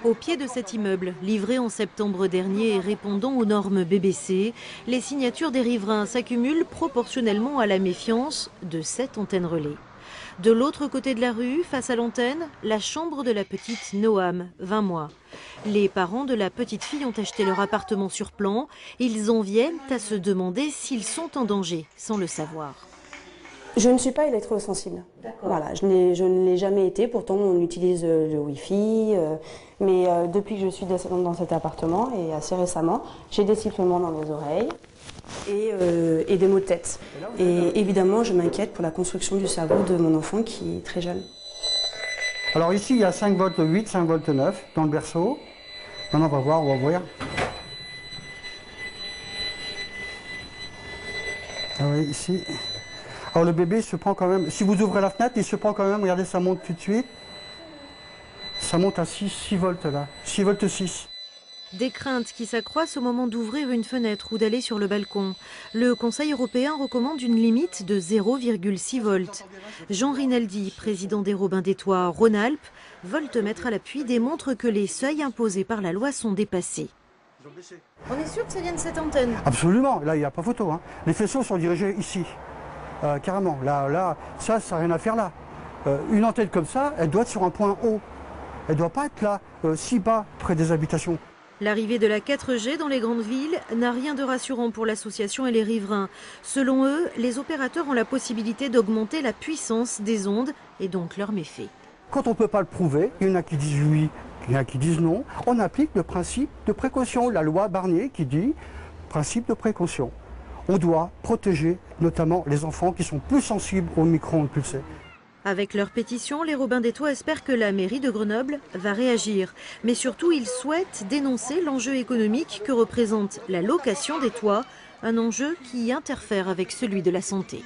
Au pied de cet immeuble, livré en septembre dernier et répondant aux normes BBC, les signatures des riverains s'accumulent proportionnellement à la méfiance de cette antenne relais. De l'autre côté de la rue, face à l'antenne, la chambre de la petite Noam, 20 mois. Les parents de la petite fille ont acheté leur appartement sur plan. Ils en viennent à se demander s'ils sont en danger, sans le savoir. Je ne suis pas électrosensible. Voilà, je ne l'ai jamais été, pourtant on utilise le Wi-Fi, mais depuis que je suis dans cet appartement et assez récemment, j'ai des sifflements dans les oreilles et des maux de tête. Et évidemment, je m'inquiète pour la construction du cerveau de mon enfant qui est très jeune. Alors ici, il y a 5 volts 8, 5 volts 9 dans le berceau. Maintenant, on va voir, on va ouvrir. Ah oui, ici. Alors le bébé se prend quand même, si vous ouvrez la fenêtre, il se prend quand même, regardez, ça monte tout de suite. Ça monte à 6 volts là, 6 volts 6. Des craintes qui s'accroissent au moment d'ouvrir une fenêtre ou d'aller sur le balcon. Le Conseil européen recommande une limite de 0,6 volts. Jean Rinaldi, président des Robins des Toits Rhône-Alpes, voltmètre à l'appui, démontre que les seuils imposés par la loi sont dépassés. On est sûr que ça vient de cette antenne? Absolument, là il n'y a pas photo. Hein. Les faisceaux sont dirigés ici, carrément. Là, ça n'a rien à faire là. Une antenne comme ça, elle doit être sur un point haut. Elle ne doit pas être là, si bas, près des habitations. L'arrivée de la 4G dans les grandes villes n'a rien de rassurant pour l'association et les riverains. Selon eux, les opérateurs ont la possibilité d'augmenter la puissance des ondes et donc leurs méfaits. Quand on ne peut pas le prouver, il y en a qui disent oui, il y en a qui disent non, on applique le principe de précaution, la loi Barnier qui dit principe de précaution. On doit protéger notamment les enfants qui sont plus sensibles aux micro-ondes pulsées. Avec leur pétition, les Robins des Toits espèrent que la mairie de Grenoble va réagir. Mais surtout, ils souhaitent dénoncer l'enjeu économique que représente la location des toits, un enjeu qui interfère avec celui de la santé.